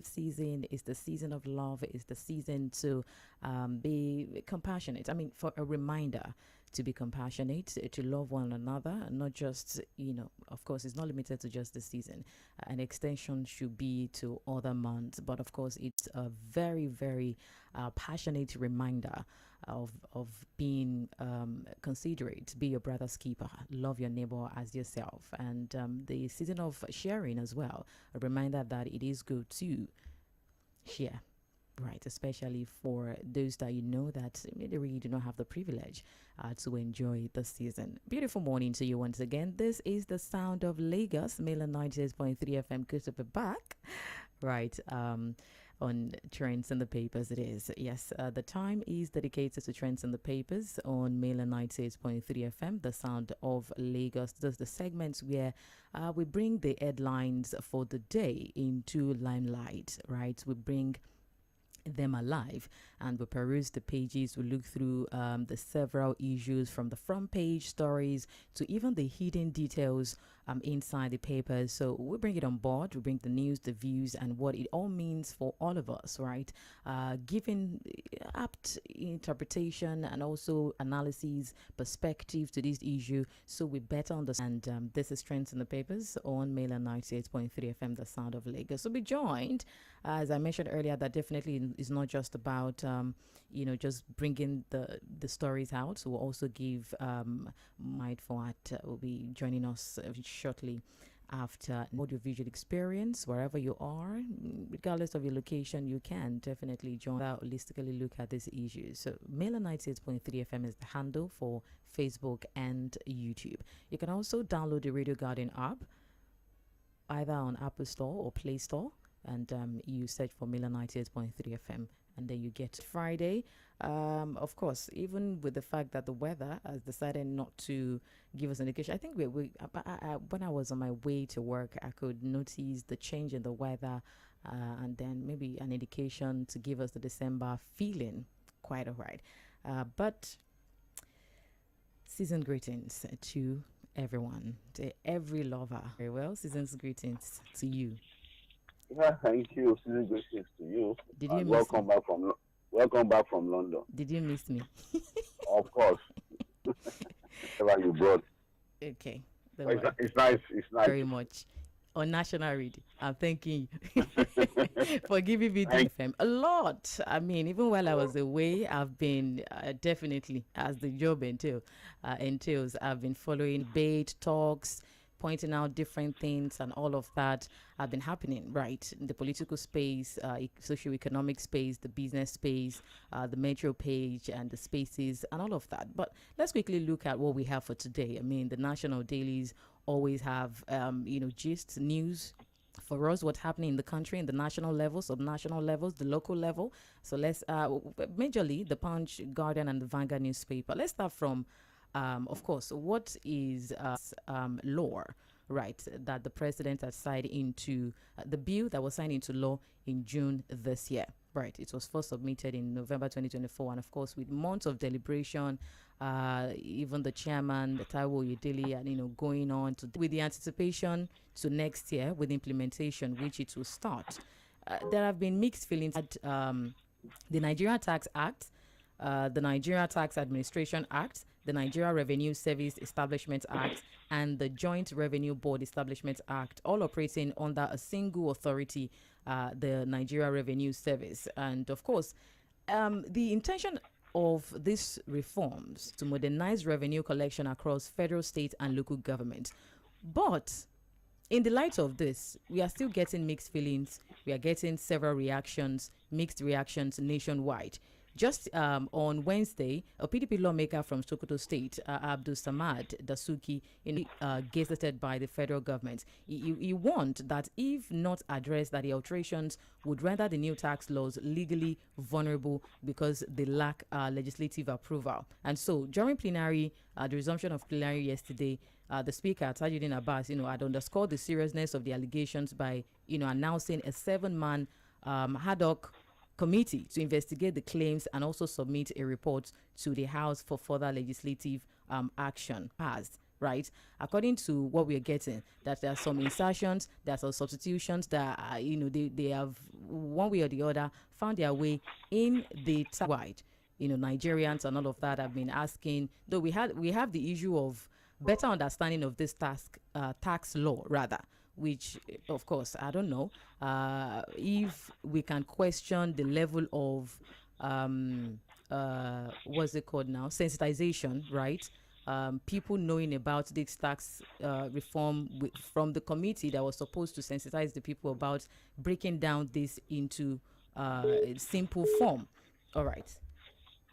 season is the season of love, is the season to be compassionate. I mean, for a reminder to be compassionate, to love one another, not just, of course, it's not limited to just the season. An extension should be to other months, but of course, it's a very, very passionate reminder of being considerate, be your brother's keeper, love your neighbor as yourself, and the season of sharing as well, a reminder that it is good to share, right, especially for those that that they really do not have the privilege to enjoy the season. Beautiful morning to you once again. This is the sound of Lagos, Mailer 98.3 FM. Good to be back, right, on Trends in the Papers. It is, yes, the time is dedicated to Trends in the Papers on Mailer 98.3 FM, the sound of Lagos. Those are the segments where we bring the headlines for the day into limelight, right? We bring them alive and we peruse the pages. We look through the several issues, from the front page stories to even the hidden details inside the papers. So we bring it on board, we bring the news, the views, and what it all means for all of us, right? Giving apt interpretation and also analysis, perspective to this issue, so we better understand. This is Trends in the Papers on Mailer 98.3 FM, the sound of Lagos. So be joined, as I mentioned earlier, that definitely is not just about just bringing the stories out. So we'll also give Mike Fouad will be joining us shortly after audiovisual experience. Wherever you are, regardless of your location, you can definitely join holistically look at these issues. So Mailer 98.3 FM is the handle for Facebook and YouTube. You can also download the Radio Garden app either on Apple Store or Play Store, and you search for Mailer 98.3 FM, and then you get Friday. Of course, even with the fact that the weather has decided not to give us an indication, I think when I was on my way to work, I could notice the change in the weather, and then maybe an indication to give us the December feeling quite all right. But season greetings to everyone, to every lover. Very well, season's greetings to you. Yeah, thank you. Season greetings to you. Did you miss welcome me? Welcome back from London. Did you miss me? Of course. Whatever you brought. Okay. It's nice. It's nice. Very much. On national radio, I'm thanking you for giving me the FM a lot. I mean, even while I was away, I've been definitely, as the job entails, I've been following debate, talks, pointing out different things, and all of that have been happening, right, in the political space, socio-economic space, the business space, the metro page, and the spaces, and all of that. But let's quickly look at what we have for today. I mean, the national dailies always have, gist, news for us, what's happening in the country, in the national level, subnational levels, the local level. So let's, majorly, the Punch, Guardian, and the Vanguard newspaper. Let's start from of course, what is law, right, that the president has signed into the bill that was signed into law in June this year, right? It was first submitted in November 2024, and of course, with months of deliberation, even the chairman, the Taiwo Yedili, and going on with the anticipation to next year with implementation, which it will start. There have been mixed feelings at the Nigeria Tax Act, the Nigeria Tax Administration Act, the Nigeria Revenue Service Establishment Act, and the Joint Revenue Board Establishment Act, all operating under a single authority, the Nigeria Revenue Service. And of course, the intention of these reforms to modernize revenue collection across federal, state, and local government. But in the light of this, we are still getting mixed feelings. We are getting several reactions, mixed reactions nationwide. Just on Wednesday, a PDP lawmaker from Sokoto State, Abdul Samad Dasuki, gazetted by the federal government, he warned that if not addressed, that the alterations would render the new tax laws legally vulnerable because they lack legislative approval. And so, during plenary, the resumption of plenary yesterday, the speaker, Tajuddin Abbas, had underscored the seriousness of the allegations by, announcing a 7-man ad hoc committee to investigate the claims and also submit a report to the House for further legislative action. Passed right? According to what we're getting, that there are some insertions, there are some substitutions that are, they have one way or the other found their way in the wide. Nigerians and all of that have been asking, though we have the issue of better understanding of this tax law rather, which of course I don't know if we can question the level of what's it called now, sensitization, right? People knowing about this tax reform from the committee that was supposed to sensitize the people about breaking down this into simple form. All right,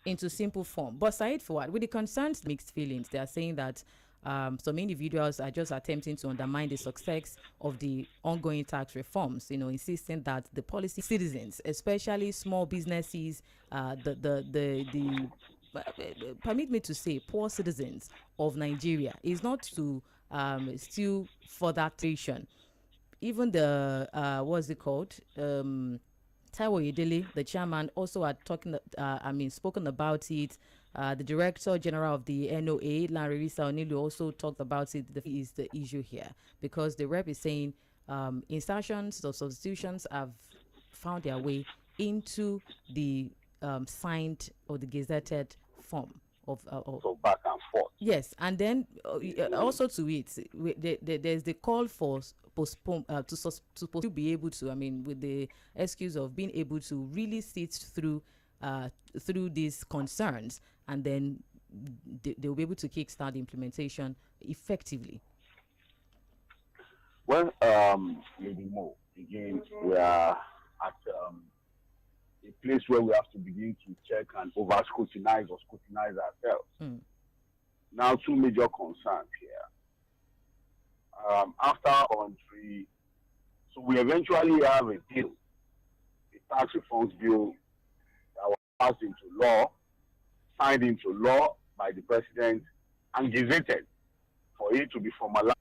into simple form. But aside for what, with the concerns, mixed feelings, they are saying that some individuals are just attempting to undermine the success of the ongoing tax reforms, insisting that the policy citizens, especially small businesses, permit me to say, poor citizens of Nigeria, is not to steal further taxation. Even the what's it called? Tʀᴇ, the chairman, also had spoken about it. The Director General of the NOA, ᴛᴏ Lsoᴅyí also talked about it. Is the issue here, because the rep is saying insertions or substitutions have found their way into the signed or the gazetted form of so back and forth. Yes, and then also to it, there's the call for postpone to be able to, with the excuse of being able to really sit through these concerns, and then they'll be able to kickstart the implementation effectively. Well, maybe more. Again, we are at a place where we have to begin to check and over-scrutinize or scrutinize ourselves. Now, two major concerns here. After country, so we eventually have a bill, a tax reforms bill that was passed into law, signed into law by the president, and gazetted for it to be formalized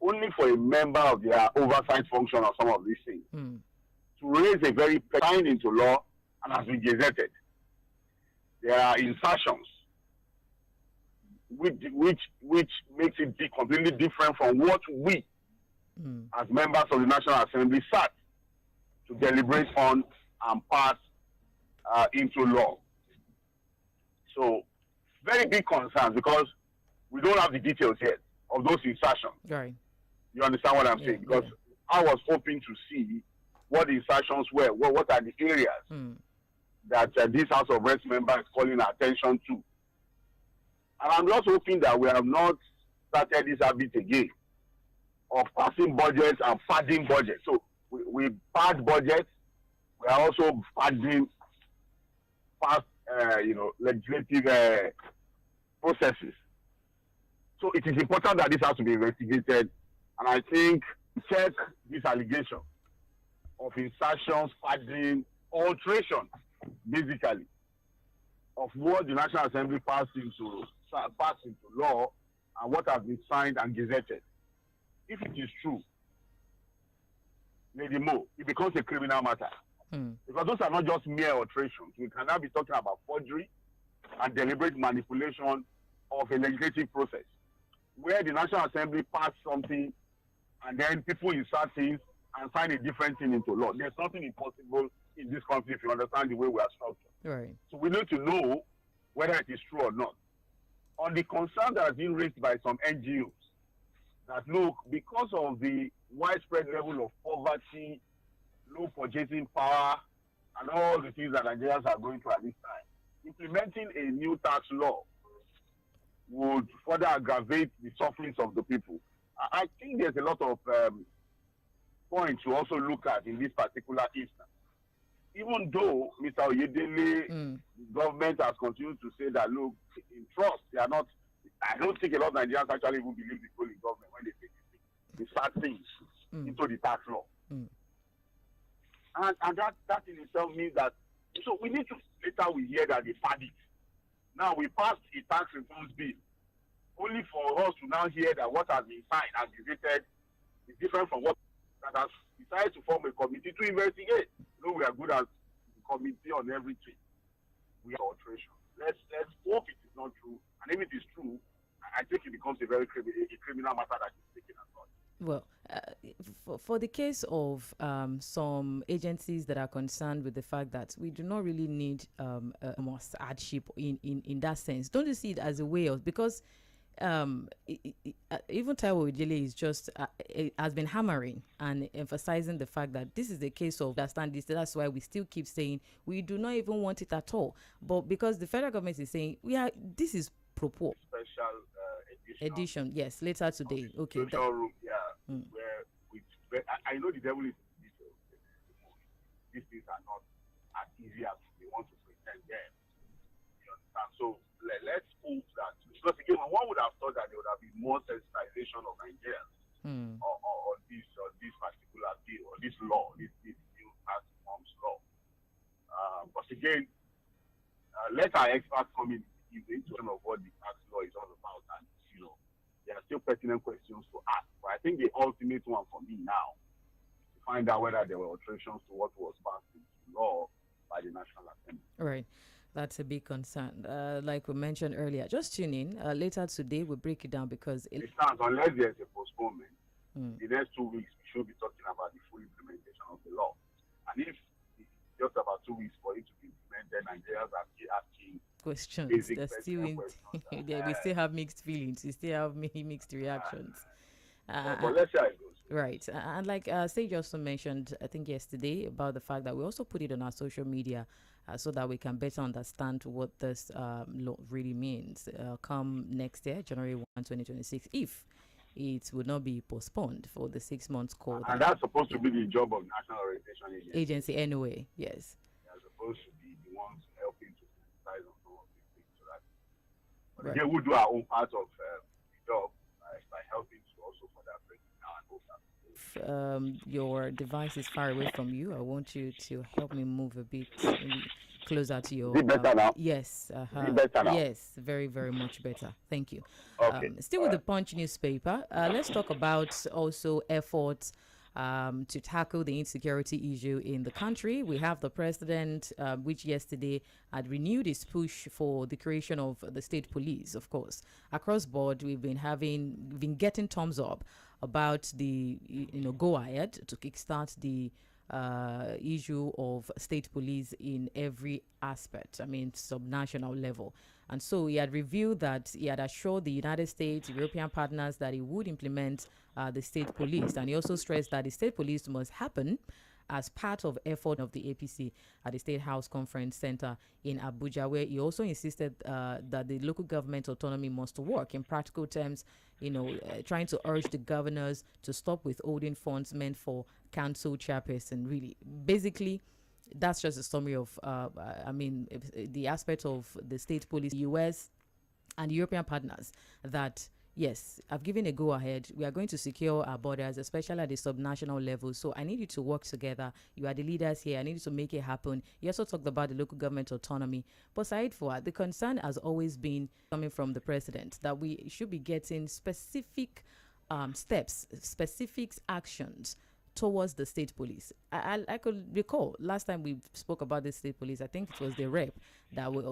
only for a member of their oversight function of some of these things to raise a very signed into law and has been gazetted. There are insertions which makes it completely different from what we, as members of the National Assembly, sat to deliberate on and pass into law. So, very big concerns, because we don't have the details yet of those insertions. Right. You understand what I'm saying? Because I was hoping to see what the insertions were, what are the areas that this House of Reps member is calling attention to. And I'm just hoping that we have not started this habit again of passing budgets and padding budgets. So we pad budgets, we are also padding past, legislative processes. So it is important that this has to be investigated, and I think check this allegation of insertions, padding, alteration, basically, of what the National Assembly passed into law and what has been signed and gazetted. If it is true, Lady Mo, it becomes a criminal matter. Because those are not just mere alterations. We can now be talking about forgery and deliberate manipulation of a legislative process, where the National Assembly passed something and then people insert things and sign a different thing into law. There's nothing impossible in this country if you understand the way we are structured. Right. So we need to know whether it is true or not. On the concern that has been raised by some NGOs, that look, because of the widespread level of poverty, low purchasing power, and all the things that Nigerians are going through at this time, implementing a new tax law would further aggravate the sufferings of the people. I think there's a lot of points to also look at in this particular instance. Even though Mr. Oyedele, the government has continued to say that, look, in trust, they are not, I don't think a lot of Nigerians actually even believe the polling government when they start things into the tax law. And that in itself means that, so we need to, later we hear that they pad it. Now we passed a tax reforms bill, only for us to now hear that what has been signed and gazetted is different from what that has decided to form a committee to investigate. You know, we are good as a committee on everything. We are alteration. Let's hope it is not true. And if it is true, I think it becomes a very criminal matter that is taken as well. Well, for the case of some agencies that are concerned with the fact that we do not really need more hardship in that sense, don't you see it as a way of, because even Tʀᴇ is just has been hammering and emphasizing the fact that this is the case of understand this. That's why we still keep saying we do not even want it at all. But because the federal government is saying this is proposed Special edition, yes, later today. Okay. Room, where I know the devil is in the details. These things are not as easy as they want to pretend them. You understand? So let's hope that, because again, one would have thought that there would have been more sensitization of Nigerians on this particular bill, or this law, this new tax reforms law. But again, let our experts come in into of what the tax law is all about, and there are still pertinent questions to ask. But I think the ultimate one for me now is to find out whether there were alterations to what was passed into law by the National Assembly. Right. That's a big concern. Like we mentioned earlier, just tune in. Later today, we'll break it down because it stands, unless there's a postponement, the next 2 weeks, we should be talking about the full implementation of the law. And if it's just about 2 weeks for it to be implemented, Nigerians are still asking questions. We still have mixed feelings. We still have many mixed reactions. But let's see how it goes. Right. And like Sage also mentioned, I think yesterday, about the fact that we also put it on our social media so that we can better understand what this law really means come next year, January 1, 2026, if it would not be postponed for the 6 months call. And that's supposed to be the job of National Orientation Agency anyway, yes. They're supposed to be the ones helping to sensitize on some of these things. So that they will do our own part of the job by helping to also for that break now and hope that. Your device is far away from you. I want you to help me move a bit closer to your. Is it better now? Yes. Is it better now? Yes, very, very much better. Thank you. Okay. Still with the Punch newspaper, let's talk about also efforts to tackle the insecurity issue in the country. We have the president, which yesterday had renewed his push for the creation of the state police. Of course, across board, we've been getting thumbs up about the go ahead to kickstart the issue of state police in every aspect. I mean, subnational level. And so he had revealed that he had assured the United States, European partners, that he would implement the state police. And he also stressed that the state police must happen as part of effort of the APC at the State House Conference Center in Abuja, where he also insisted that the local government autonomy must work. In practical terms, trying to urge the governors to stop withholding funds meant for council chairperson. Really, basically, that's just a summary of, the aspect of the state police, US and European partners that, yes, I've given a go-ahead. We are going to secure our borders, especially at the subnational level. So I need you to work together. You are the leaders here. I need you to make it happen. You also talked about the local government autonomy. But aside for the concern has always been coming from the president that we should be getting specific steps, specific actions towards the state police. I could recall last time we spoke about the state police, I think it was the rep that we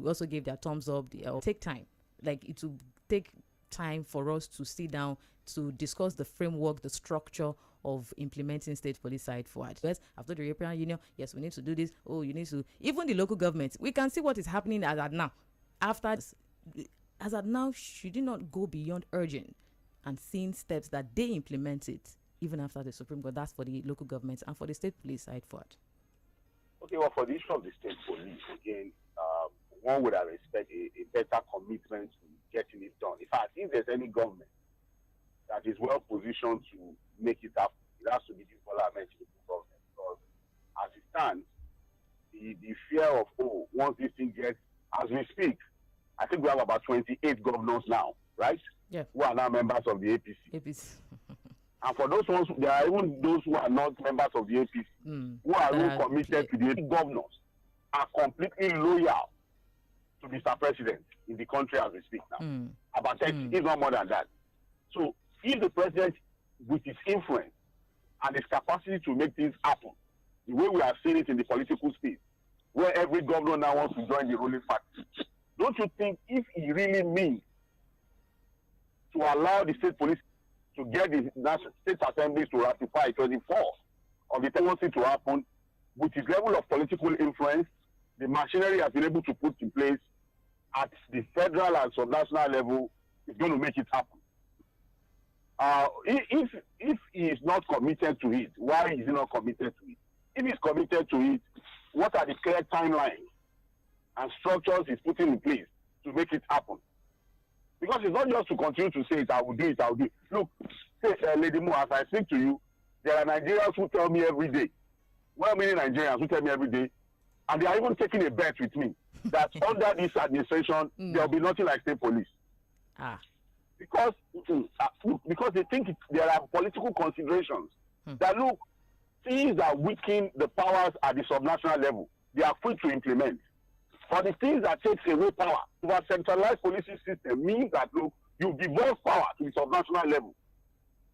also gave their thumbs up. Take time. Like, it will take time for us to sit down to discuss the framework, the structure of implementing state police side forward. Yes, after the European Union, yes, we need to do this. Oh, you need to, even the local government, we can see what is happening as at now. After, as at now, should you not go beyond urging and seeing steps that they implement it, even after the Supreme Court? That's for the local governments and for the state police side forward. Okay, well, for the issue of the state police, again, one would have expected a better commitment to getting it done. In fact, if there's any government that is well positioned to make it happen, it has to be this government. Because as it stands, the fear of, once this thing gets, as we speak, I think we have about 28 governors now, right? Yeah. Who are now members of the APC. And for those ones, there are even those who are not members of the APC, who are really committed to the APC. Governors are completely loyal to Mr. President in the country as we speak now. About 30, if not more than that. So if the president, with his influence and his capacity to make things happen, the way we have seen it in the political space, where every governor now wants to join the ruling party, don't you think if he really means to allow the state police to get the national state assemblies to ratify 24 of the tendency to happen. With his level of political influence, the machinery has been able to put in place at the federal and subnational level is going to make it happen. If he is not committed to it, why is he not committed to it? If he's committed to it, what are the clear timelines and structures he's putting in place to make it happen? Because it's not just to continue to say it, I will do it, I will do it. Look, say, Lady Mo, as I speak to you, there are Nigerians who tell me every day, well, many Nigerians who tell me every day, and they are even taking a bet with me, that under this administration, there will be nothing like state police. Because they think there are political considerations that, look, things that weaken the powers at the subnational level, they are quick to implement. For the things that takes away power, over centralized policing system means that, look, you devolve power to the subnational level.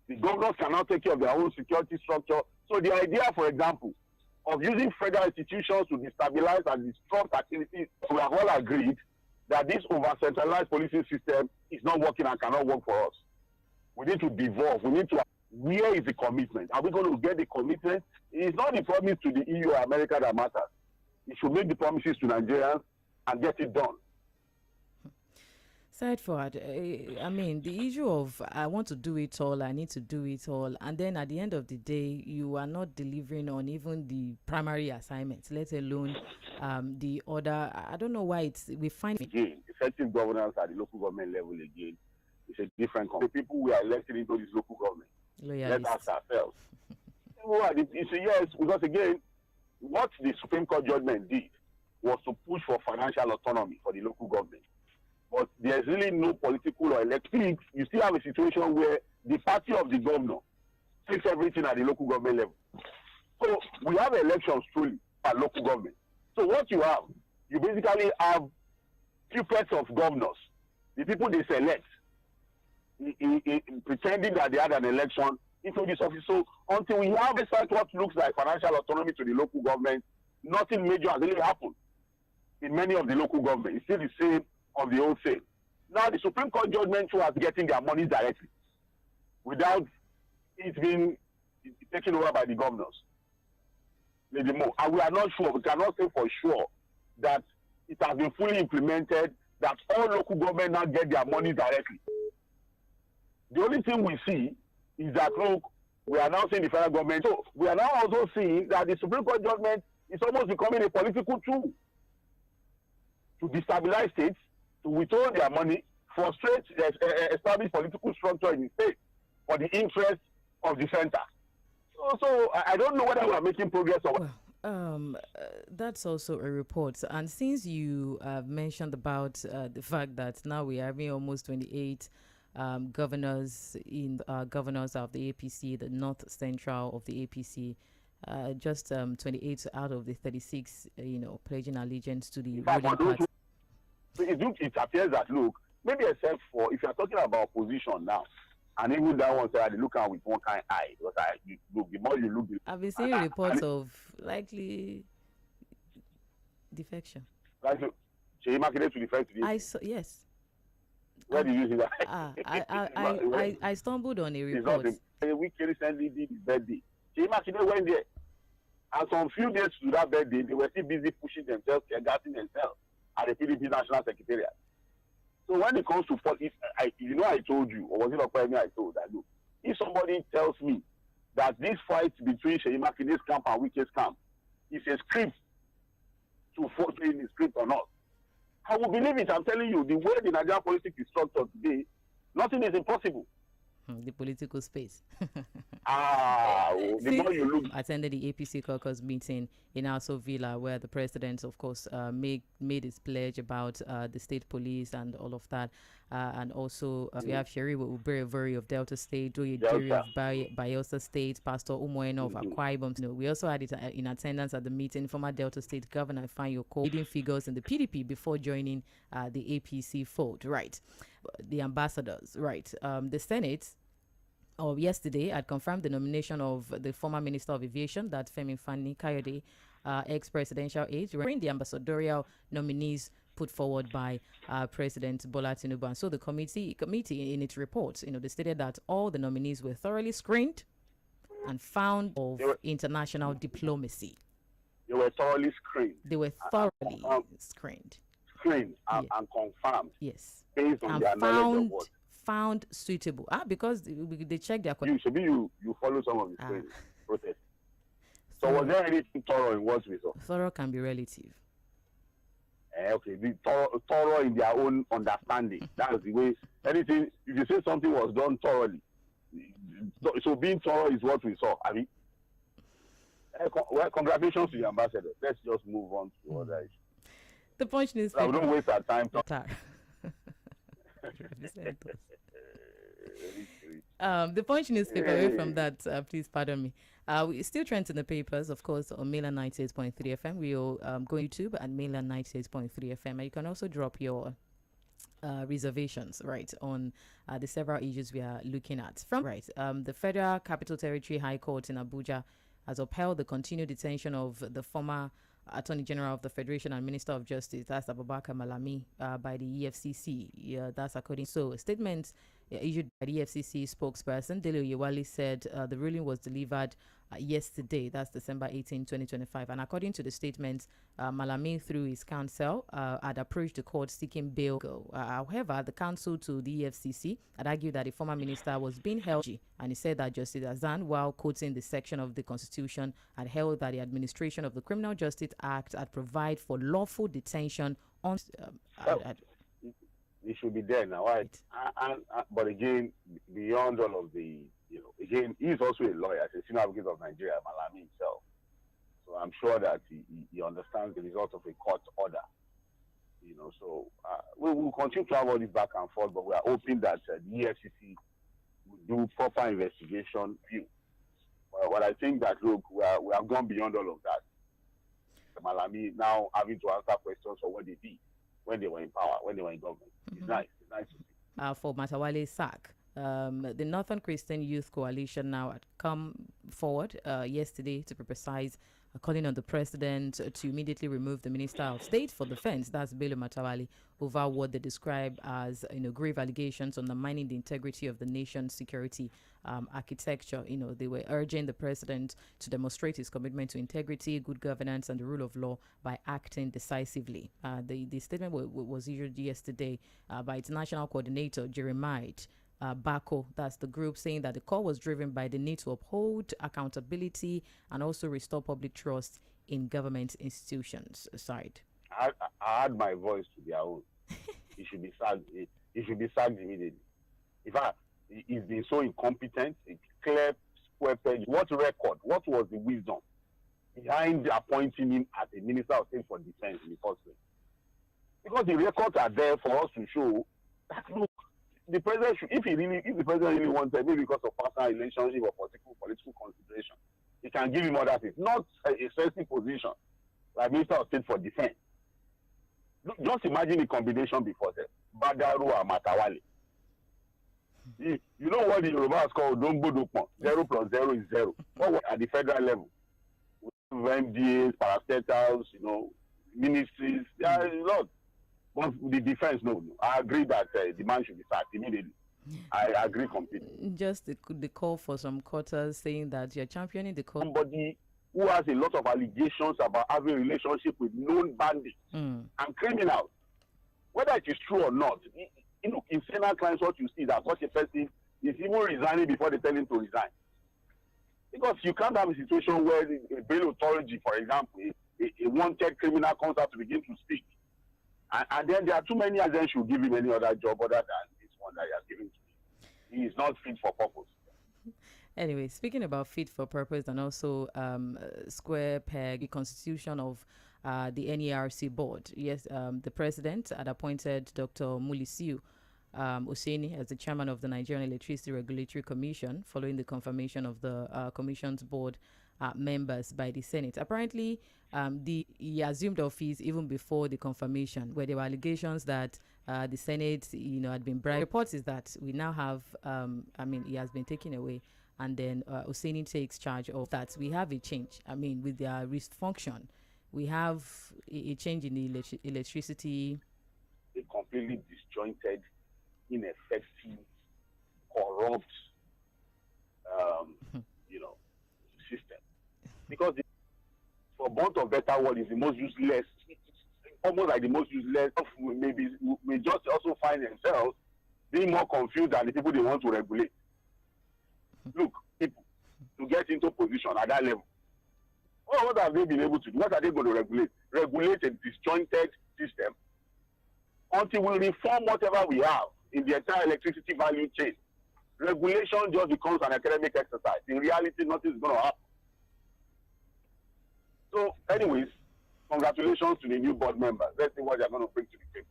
The governors cannot take care of their own security structure. So the idea, for example, of using federal institutions to destabilize and disrupt activities, we have all agreed that this over-centralized policing system is not working and cannot work for us. We need to devolve. We need to. Where is the commitment? Are we going to get the commitment? It's not the promise to the EU or America that matters. It should make the promises to Nigerians and get it done. Side forward, I mean, the issue of I want to do it all, I need to do it all, and then at the end of the day, you are not delivering on even the primary assignments, let alone the other. I don't know why we find again effective governance at the local government level again. It's a different the people we are elected into this local government. Let's ask ourselves. It's a yes, because again, what the Supreme Court judgment did was to push for financial autonomy for the local government. But there's really no political or elected. You still have a situation where the party of the governor takes everything at the local government level. So we have elections truly at local government. So what you have, you basically have puppets of governors, the people they select, pretending that they had an election into this office. So until we have what looks like financial autonomy to the local government, nothing major has really happened in many of the local government. It's still the same of the old same. Now the Supreme Court judgment was getting their money directly without it being taken over by the governors. Maybe more. And we are not sure, we cannot say for sure that it has been fully implemented, that all local government now get their money directly. The only thing we see is that, look, we are now seeing the federal government. So we are now also seeing that the Supreme Court judgment is almost becoming a political tool to destabilize states, to withhold their money, frustrate, establish political structure in the state for the interest of the center. So I don't know whether we are making progress or that's also a report. And since you mentioned about the fact that now we are having almost 28 governors in governors of the APC, the North Central of the APC, just 28 out of the 36, pledging allegiance to the ruling party. It appears that, look, maybe except for if you are talking about opposition now, and even that one said, I look at with one kind of eye. Because look, the more you look, I've been seeing reports of likely defection. Like, Jᴏɪᴅ L쏘ᴅy to defect today? Yes. Where did you see that? I stumbled on a report. A week recently did his birthday. Jᴏɪᴅ L쏘ᴅy went there. And some few days to that birthday, they were still busy pushing themselves, gassing themselves at the PDP National Secretariat. So when it comes to politics, I told you, or was it not me I told that, look, if somebody tells me that this fight between Jᴏɪᴅ L쏘ᴅy's camp and Wike's camp is a script to follow in the script or not, I will believe it. I'm telling you, the way the Nigerian politics is structured today, nothing is impossible. The political space. The more you look. Attended the APC caucus meeting in Aso Villa, where the president, of course, made his pledge about the state police and all of that. And also, we have Sheriwo Uberevori of Delta State, Doye of Bayelsa State, Pastor Umoeno of Akwa Ibom. We also had it in attendance at the meeting, former Delta State Governor Ifeanyi leading figures in the PDP before joining the APC fold. Right. The ambassadors. Right. The Senate yesterday had confirmed the nomination of the former Minister of Aviation, that Femi Fani Kayode, ex-presidential aides, were the ambassadorial nominees put forward by President Bola Tinubu. And so the committee in its report, they stated that all the nominees were thoroughly screened and found of international diplomacy. They were thoroughly screened. They were thoroughly screened. Screened and confirmed. Yes. Based on their knowledge of what? Found suitable. Because they checked their... You follow some of the process. So was there anything thorough in what we saw? Thorough can be relative. Okay, the thorough in their own understanding. That's the way. Anything, if you say something was done thoroughly, so being thorough is what we saw. I mean, well, congratulations to the ambassador. Let's just move on to other issues. The Punch newspaper. So don't waste our time. The Punch newspaper, away from that, please pardon me. We still trend in the papers, of course, on Mainland 98.3 FM. We'll go on YouTube at Mainland 98.3 FM. And you can also drop your reservations, right, on the several issues we are looking at. The Federal Capital Territory High Court in Abuja has upheld the continued detention of the former Attorney General of the Federation and Minister of Justice, that's Abubakar Malami, by the EFCC. That's according to a statement issued by the EFCC spokesperson. Dele Oyewale said the ruling was delivered yesterday, that's December 18, 2025. And according to the statement, Malami, through his counsel, had approached the court seeking bail. However, the counsel to the EFCC had argued that the former minister was being held, and he said that Justice Azan, while quoting the section of the Constitution, had held that the administration of the Criminal Justice Act had provided for lawful detention on... It should be there now, right? But again, beyond all of the, again, he's also a lawyer, a senior advocate of Nigeria, Malami himself. So I'm sure that he understands the result of a court order. So we will continue to have all this back and forth, but we are hoping that the EFCC will do proper investigation. But I think that, look, we have gone beyond all of that. Malami now having to answer questions for what they did when they were in power, when they were in government. It's nice. It's nice to see. For Matawale's sack, the Northern Christian Youth Coalition now had come forward yesterday, to be precise, calling on the president to immediately remove the Minister of State for Defense, that's Bello Matawale, over what they describe as grave allegations undermining the integrity of the nation's security architecture. They were urging the president to demonstrate his commitment to integrity, good governance, and the rule of law by acting decisively. The statement was issued yesterday by its national coordinator, Jᴏɪṛ Bako, that's the group, saying that the call was driven by the need to uphold accountability and also restore public trust in government institutions. I add my voice to their own. He should be sacked. He should be sacked immediately. In fact, he's been so incompetent. Clear square peg. What record? What was the wisdom behind appointing him as a Minister of State for Defense in the first place? Because the records are there for us to show that, look, the president should, if the president really wanted, maybe because of personal relationship or political consideration, he can give him other things, not a sensitive position like Minister of State for Defense. Just imagine the combination before that. Badaru and Matawale. You know what the Yoruba is called Dombo Dokpon. 0 plus 0 is 0. What at the federal level? MDAs, parastatals, ministries, there are a lot. But the defense, no. I agree that the man should be sacked immediately. I agree completely. Just the call for some quarters saying that you're championing the cause. Somebody who has a lot of allegations about having a relationship with known bandits and criminals, whether it is true or not. In senile crimes, what you see is that such a person is even resigning before they tell him to resign. Because you can't have a situation where a bail authority, for example, a wanted criminal comes out to begin to speak. And then there are too many others who give him any other job other than this one that he has given to him. He is not fit for purpose. Anyway, speaking about fit for purpose and also square peg, the constitution of the NERC board. Yes, the president had appointed Dr. Mulisiu Oseni as the chairman of the Nigerian Electricity Regulatory Commission following the confirmation of the commission's board members by the Senate. Apparently, he assumed office even before the confirmation, where there were allegations that the Senate, had been bribed. Reports is that we now have, he has been taken away and then Oseni takes charge of that, we have a change. I mean, with their risk function, we have a change in the electricity. A completely disjointed, ineffective, corrupt, system. Because for want of better word, is the most useless, almost like the most useless. Maybe we just also find themselves being more confused than the people they want to regulate. Look, people to get into position at that level. What have they been able to do? What are they going to regulate? Regulate a disjointed system until we reform whatever we have in the entire electricity value chain. Regulation just becomes an academic exercise. In reality, nothing is going to happen. So, anyways, congratulations to the new board members. Let's see what they're going to bring to the table.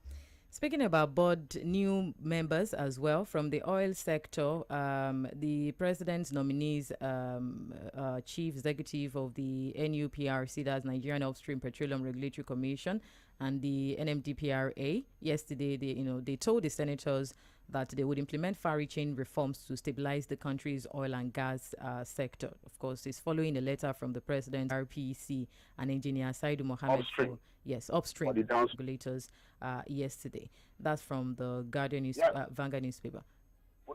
Speaking about board new members as well from the oil sector, the president's nominees, chief executive of the NUPRC, that's Nigerian Upstream Petroleum Regulatory Commission, and the NMDPRA, yesterday they told the senators that they would implement far-reaching reforms to stabilize the country's oil and gas sector. Of course, it's following a letter from the president, RPC, and engineer Saidu Mohammed. Upstream. Upstream regulators yesterday. That's from the Guardian Vanguard newspaper.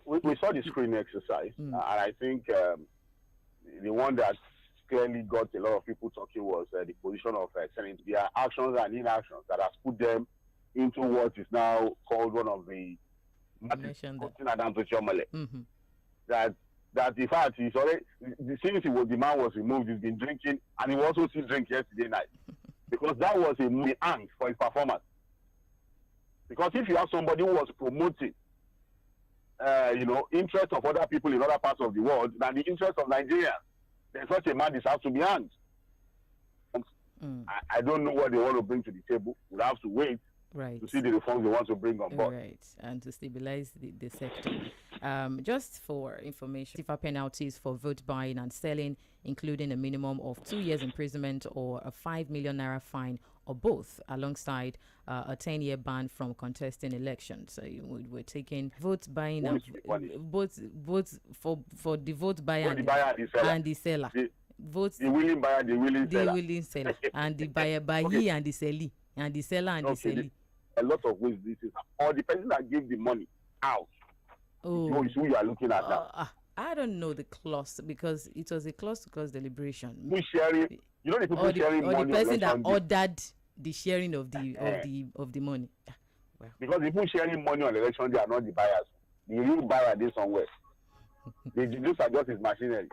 We saw the screening exercise, and I think the one that clearly got a lot of people talking was the position of Senate. Their actions and inactions that has put them into what is now called one of the that in fact he's already, since the man was removed, he's been drinking, and he also still drank yesterday night because that was a angst for his performance. Because if you have somebody who was promoting interest of other people in other parts of the world than the interest of Nigeria, then such a man deserves to be hanged. I don't know what they want to bring to the table. We'll have to wait to see the reforms they want to bring on board. Right, and to stabilize the sector. Just for information, penalties for vote buying and selling, including a minimum of 2 years imprisonment or a 5 million naira fine, or both, alongside a 10-year ban from contesting elections. So we're taking vote buying and both for the vote buyer and the seller. The willing buyer, the willing seller. And the buyer and the seller and the seller and the seller. A lot of ways this is, or the person that gave the money out. Oh, is who you are looking at now. I don't know the clause because it was a clause-to-clause deliberation. Who's sharing? You know the people sharing money. Or the person that ordered the sharing of the money. Well. Because the people sharing money on election day are not the buyers. The real buyer is somewhere. Those are just his machinery.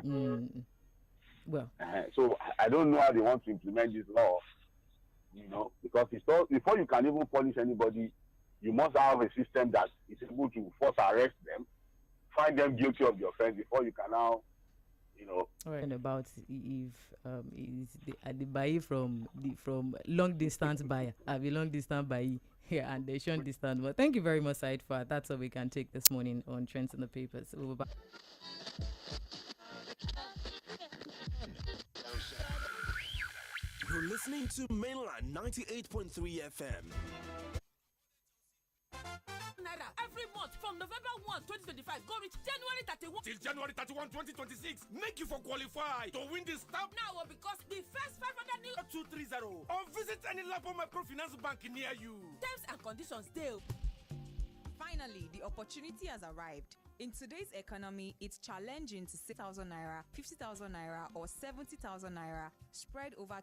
Well, so I don't know how they want to implement this law. Because before you can even punish anybody, you must have a system that is able to force arrest them, find them guilty of the offense before you can now, And about if the buyer from long distance buyer, I be long distance buyer here and they short distance. But thank you very much, Said, for that's all we can take this morning on Trends in the Papers. We'll be back. You're listening to Mainland 98.3 FM. Every month from November 1, 2025, go reach January 31 till January 31, 2026. Make you for qualify to win this stamp now because the first 500 new 230 or visit any Lapo Microfinance Bank near you. Terms and conditions deal. Finally, the opportunity has arrived. In today's economy, it's challenging to 6,000 naira, 50,000 naira, or 70,000 naira spread over